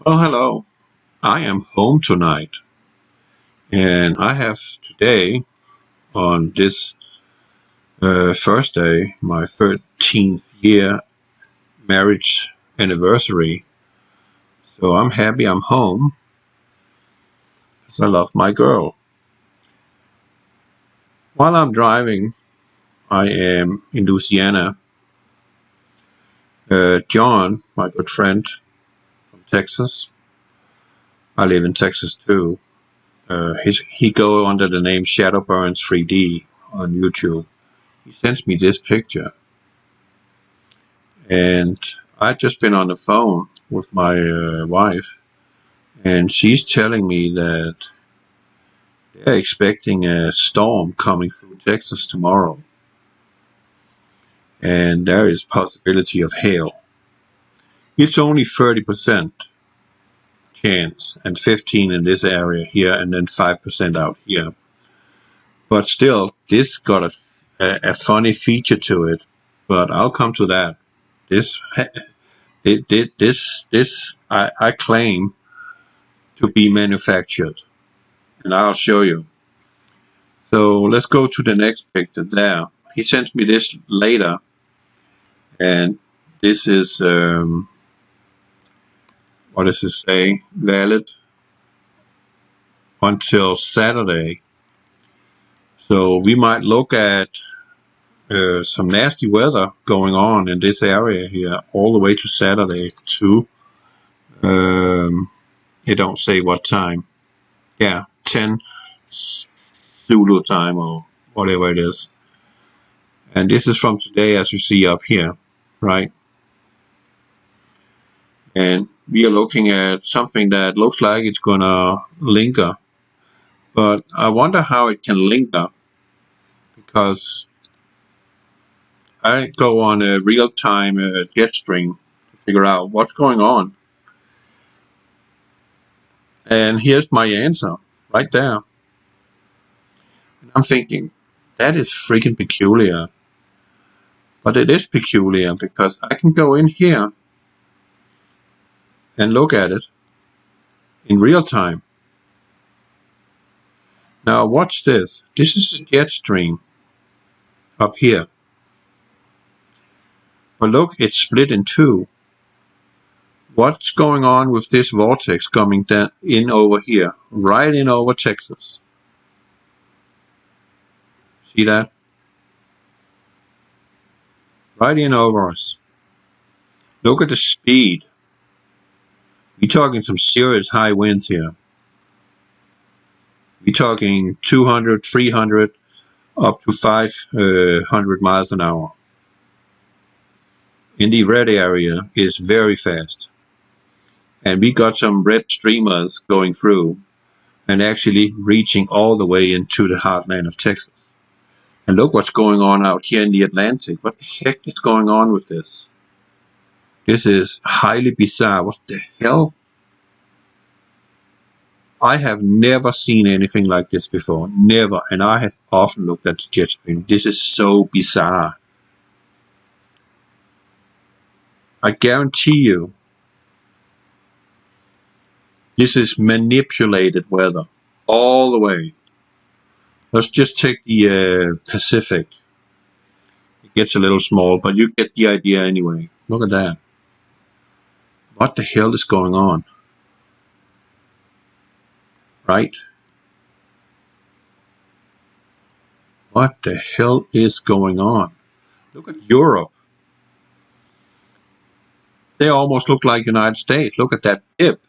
Well, hello. I am home tonight, and I have today, on this first day, my 13th year marriage anniversary. So I'm happy I'm home because I love my girl. While I'm driving, I am in Louisiana. John, my good friend from Texas, I live in Texas too. He go under the name Shadowburns 3D on YouTube. He sends me this picture. And I'd just been on the phone with my wife, and she's telling me that they're expecting a storm coming through Texas tomorrow, and there is possibility of hail. It's only 30% chance, and 15 in this area here, and then 5% out here. But still, this got a funny feature to it. But I'll come to that. This I claim to be manufactured, and I'll show you. So let's go to the next picture there. He sent me this later, and this is what does it say? Valid until Saturday. So we might look at some nasty weather going on in this area here all the way to Saturday too. It don't say what time. Yeah, 10 Zulu time or whatever it is. And this is from today, as you see up here, right? And we are looking at something that looks like it's gonna linger, but I wonder how it can linger, because I go on a real-time JetStream to figure out what's going on. And here's my answer right there. And I'm thinking, that is freaking peculiar. But it is peculiar because I can go in here and look at it in real time. Now watch this. This is a JetStream up here. But look, it's split in two. What's going on with this vortex coming down in over here, right in over Texas? See that? Right in over us. Look at the speed. We're talking some serious high winds here. We're talking 200, 300, up to 500 miles an hour. In the red area is very fast. And we got some red streamers going through and actually reaching all the way into the heartland of Texas. And look what's going on out here in the Atlantic. What the heck is going on with this? This is highly bizarre. What the hell? I have never seen anything like this before. Never. And I have often looked at the jet stream. This is so bizarre. I guarantee you, this is manipulated weather all the way. Let's just take the Pacific. It gets a little small, but you get the idea anyway. Look at that. What the hell is going on? Right? What the hell is going on? Look at Europe. They almost look like United States. Look at that dip.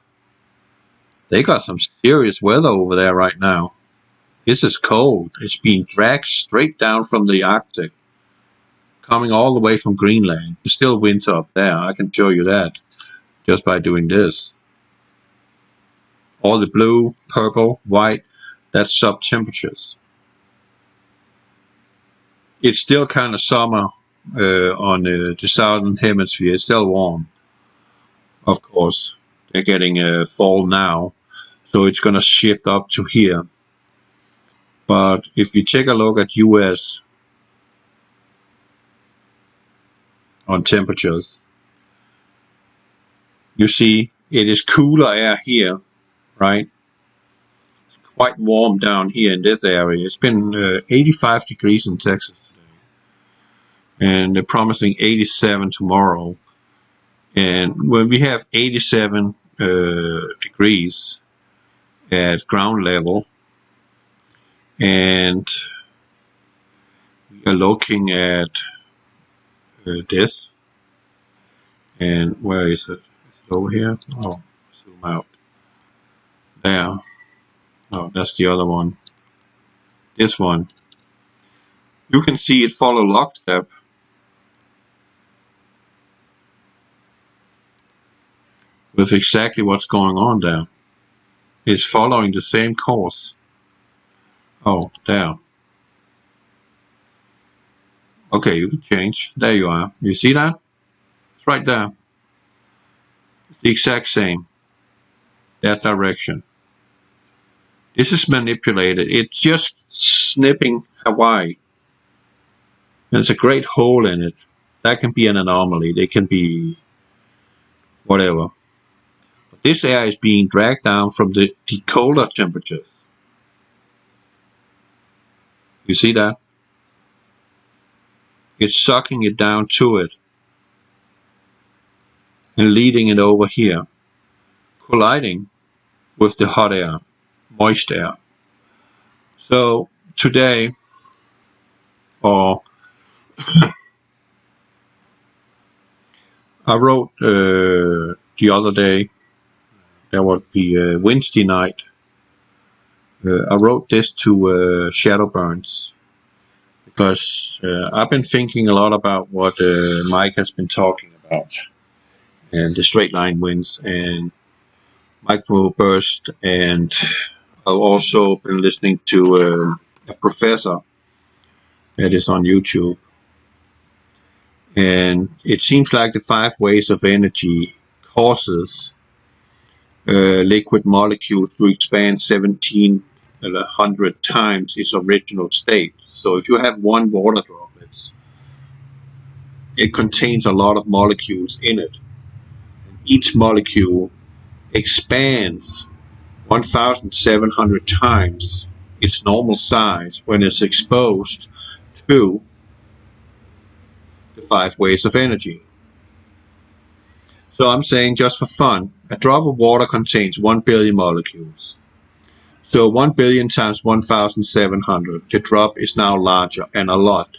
They got some serious weather over there right now. This is cold. It's being dragged straight down from the Arctic, coming all the way from Greenland. There's still winter up there. I can show you that just by doing this. All the blue, purple, white, that's sub temperatures. It's still kind of summer on the southern hemisphere. It's still warm, of course. They're getting fall now, so it's going to shift up to here. But if you take a look at US on temperatures, You see, it is cooler air here, right? It's quite warm down here in this area. It's been 85 degrees in Texas today, and they're promising 87 tomorrow. And when we have 87 degrees at ground level, and we are looking at this, and where is it? Is it over here? Oh, zoom out. There. Oh, that's the other one. This one. You can see it follow lockstep with exactly what's going on there. It's following the same course. Oh, there. Okay, you can change. There you are. You see that? It's right there. It's the exact same. That direction. This is manipulated. It's just snipping Hawaii. There's a great hole in it. That can be an anomaly. They can be whatever. But this air is being dragged down from the colder temperatures. You see that? It's sucking it down to it and leading it over here, colliding with the hot air, moist air. So today, or I wrote the other day, that would be Wednesday night, I wrote this to Shadow Burns, because I've been thinking a lot about what Mike has been talking about, and the straight line wins, and microburst, and I've also been listening to a professor that is on YouTube, and it seems like the 5 ways of energy causes liquid molecules to expand 1700 times its original state. So if you have one water droplet, it contains a lot of molecules in it. Each molecule expands 1,700 times its normal size when it's exposed to the 5 ways of energy. So I'm saying, just for fun, a drop of water contains 1 billion molecules. So 1 billion times 1,700, the drop is now larger, and a lot.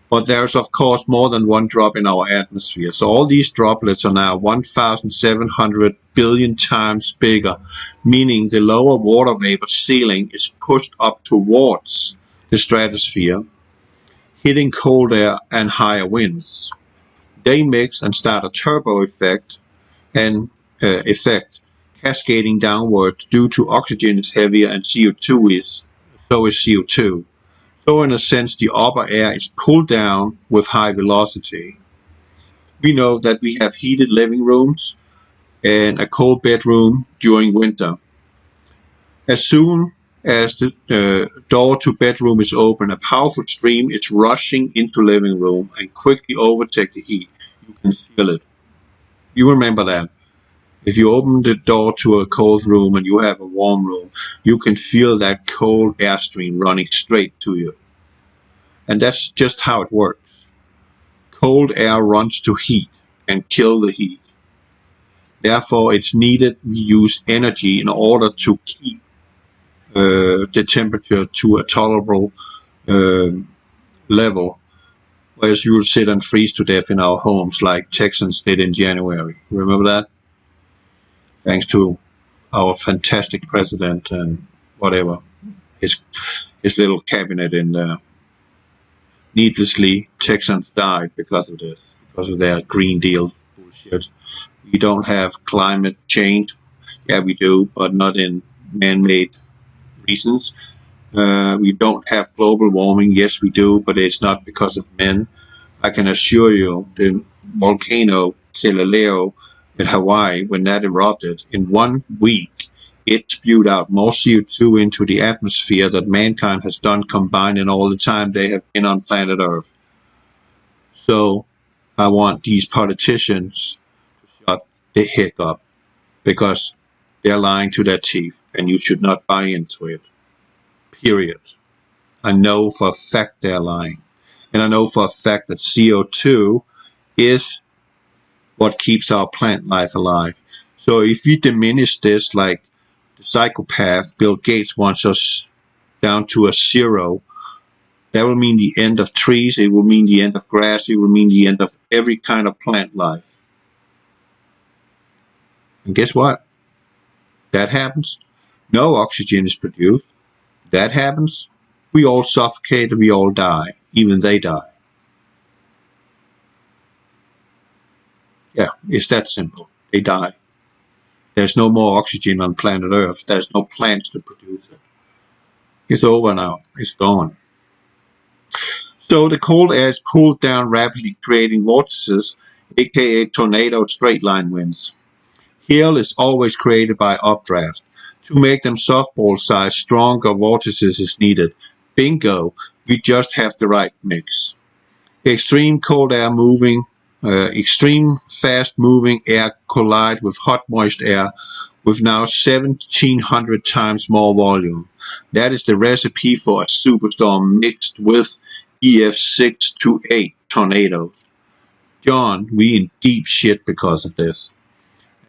But there's of course more than one drop in our atmosphere. So all these droplets are now 1,700 billion times bigger, meaning the lower water vapor ceiling is pushed up towards the stratosphere, hitting cold air and higher winds. They mix and start a turbo effect, cascading downward due to oxygen is heavier and CO2 is CO2. So in a sense, the upper air is pulled down with high velocity. We know that we have heated living rooms and a cold bedroom during winter. As soon as the door to bedroom is open, a powerful stream is rushing into living room and quickly overtake the heat. You can feel it. You remember that. If you open the door to a cold room and you have a warm room, you can feel that cold air stream running straight to you. And that's just how it works. Cold air runs to heat and kill the heat. Therefore, it's needed we use energy in order to keep the temperature to a tolerable level, whereas you will sit and freeze to death in our homes like Texans did in January. Remember that? Thanks to our fantastic president and whatever, his little cabinet in there. Needlessly, Texans died because of this, because of their Green Deal bullshit. We don't have climate change. Yeah, we do, but not in man-made reasons. We don't have global warming. Yes, we do, but it's not because of men. I can assure you, the volcano Kilauea in Hawaii, when that erupted, in 1 week, it spewed out more CO2 into the atmosphere that mankind has done combined in all the time they have been on planet Earth. So I want these politicians to shut they hiccup because they're lying to their teeth, and you should not buy into it. Period. I know for a fact they're lying. And I know for a fact that CO2 is what keeps our plant life alive. So if we diminish this like the psychopath Bill Gates wants us down to a zero, that will mean the end of trees, it will mean the end of grass, it will mean the end of every kind of plant life. And guess what? That happens. No oxygen is produced. That happens. We all suffocate and we all die. Even they die. Yeah, it's that simple. They die. There's no more oxygen on planet Earth. There's no plants to produce it. It's over now. It's gone. So the cold air is cooled down rapidly, creating vortices, aka tornado straight line winds. Hail is always created by updraft. To make them softball size, stronger vortices is needed. Bingo, we just have the right mix. Extreme cold air moving, extreme fast moving air collide with hot moist air with now 1700 times more volume. That is the recipe for a superstorm mixed with EF6 to 8 tornadoes. John, we in deep shit because of this.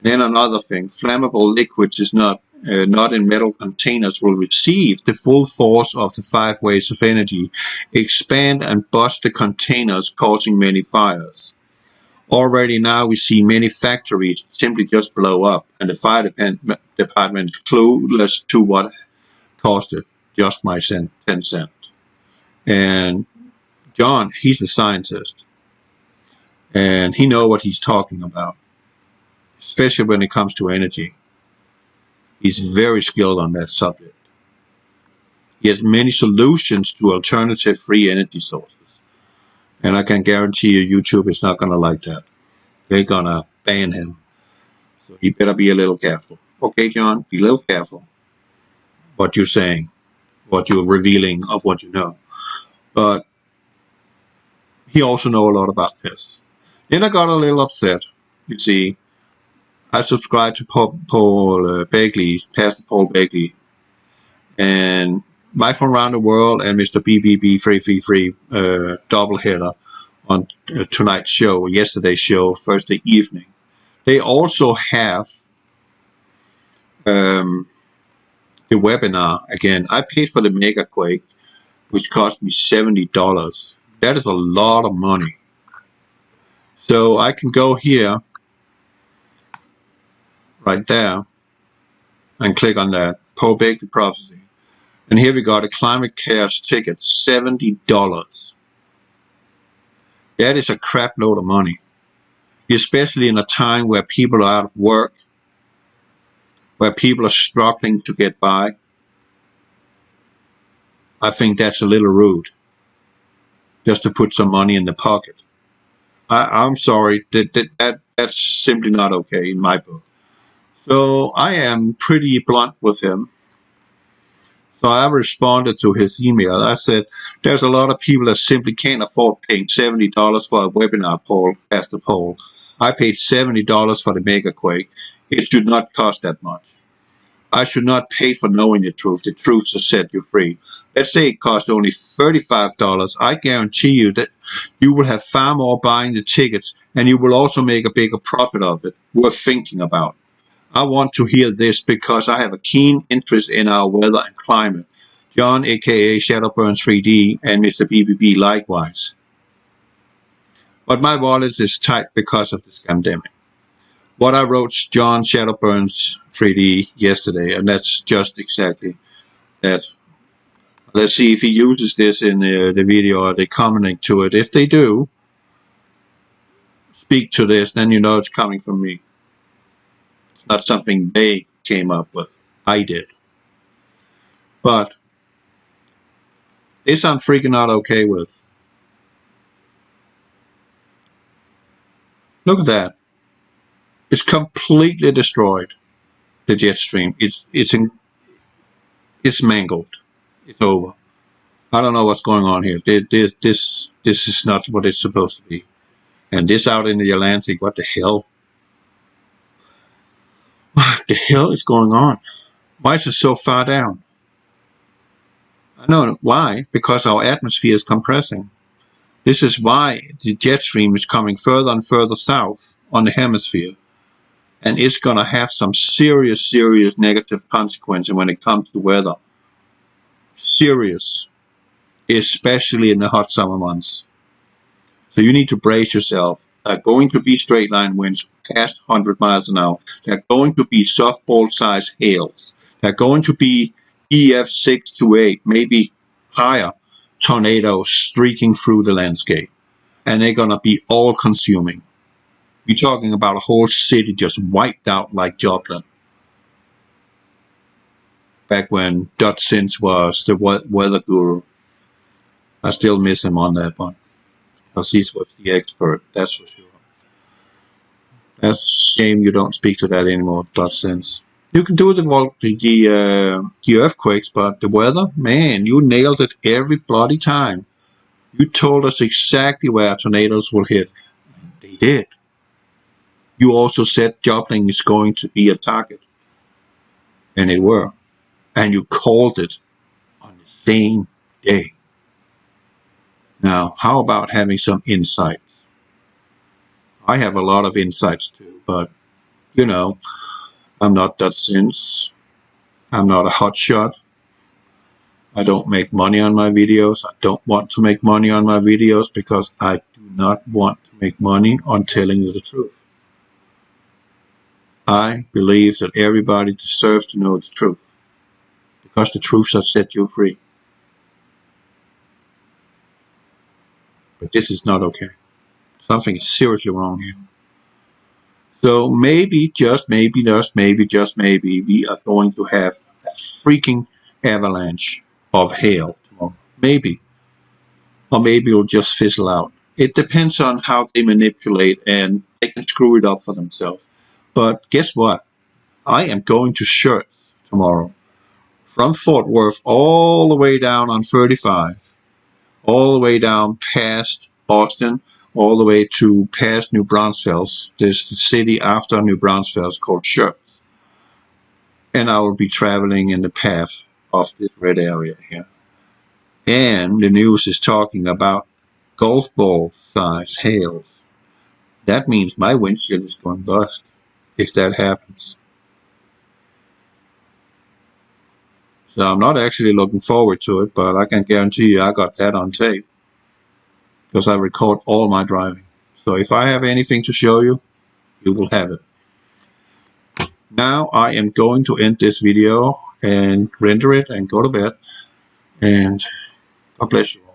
And then another thing, flammable liquids is not in metal containers will receive the full force of the 5 waves of energy, expand and bust the containers, causing many fires. Already now we see many factories simply just blow up, and the fire department is clueless to what caused it. Just my 10 cents. And John, he's a scientist, and he knows what he's talking about, especially when it comes to energy. He's very skilled on that subject. He has many solutions to alternative free energy sources. And I can guarantee you YouTube is not going to like that. They're going to ban him. So you better be a little careful. Okay, John, be a little careful what you're saying, what you're revealing of what you know. But he also knows a lot about this. Then I got a little upset. You see, I subscribe to Paul Begley, Pastor Paul Begley, and Mike from Around the World and Mr. BBB Free doubleheader on tonight's show, yesterday's show, Thursday evening. They also have the webinar again. I paid for the Mega Quake, which cost me $70. That is a lot of money. So I can go here, right there, and click on that Paul Begley Prophecy. And here we got a climate chaos ticket, $70. That is a crap load of money, especially in a time where people are out of work, where people are struggling to get by. I think that's a little rude, just to put some money in the pocket. I'm sorry, that's simply not okay in my book. So I am pretty blunt with him. So I responded to his email. I said, there's a lot of people that simply can't afford paying $70 for a webinar, Pastor Paul. I paid $70 for the Mega Quake. It should not cost that much. I should not pay for knowing the truth. The truth will set you free. Let's say it costs only $35. I guarantee you that you will have far more buying the tickets, and you will also make a bigger profit of it, worth thinking about. I want to hear this because I have a keen interest in our weather and climate. John, aka Shadowburns 3D, and Mr. BBB likewise. But my wallet is tight because of this pandemic. What I wrote John Shadowburns 3D yesterday, and that's just exactly that. Let's see if he uses this in the video. Are they commenting to it? If they do, speak to this, then you know it's coming from me. It's not something they came up with. I did. But this I'm freaking not okay with. Look at that. It's completely destroyed. The JetStream. It's mangled. It's over. I don't know what's going on here. This is not what it's supposed to be. And this out in the Atlantic, what the hell? the hell is going on? Why is it so far down? I know why, because our atmosphere is compressing. This is why the jet stream is coming further and further south on the hemisphere. And it's going to have some serious negative consequences when it comes to weather. Serious. Especially in the hot summer months. So you need to brace yourself. There are going to be straight line winds past 100 miles an hour. There are going to be softball-sized hails. There are going to be EF 6 to 8, maybe higher, tornadoes streaking through the landscape. And they're going to be all-consuming. You're talking about a whole city just wiped out like Joplin. Back when .Sense was the weather guru. I still miss him on that one. Because he was the expert, that's for sure. That's a shame you don't speak to that anymore, .Sense. You can do the earthquakes, but the weather, man, you nailed it every bloody time. You told us exactly where tornadoes will hit. They did. You also said Joplin is going to be a target. And it were. And you called it on the same day. Now, how about having some insights? I have a lot of insights too, but, you know, I'm not .Sense. I'm not a hotshot. I don't make money on my videos. I don't want to make money on my videos because I do not want to make money on telling you the truth. I believe that everybody deserves to know the truth because the truth shall set you free. But this is not okay. Something is seriously wrong here. So maybe, just maybe, we are going to have a freaking avalanche of hail tomorrow. Maybe. Or maybe it'll just fizzle out. It depends on how they manipulate, and they can screw it up for themselves. But guess what? I am going to Shirts tomorrow. From Fort Worth all the way down on 35. All the way down past Austin. All the way to past New Braunfels. There's the city after New Braunfels called Shirts. And I will be traveling in the path of this red area here. And the news is talking about golf ball size hails. That means my windshield is going bust if that happens. So I'm not actually looking forward to it, but I can guarantee you I got that on tape. Because I record all my driving. So if I have anything to show you, you will have it. Now I am going to end this video and render it and go to bed. And God bless you all.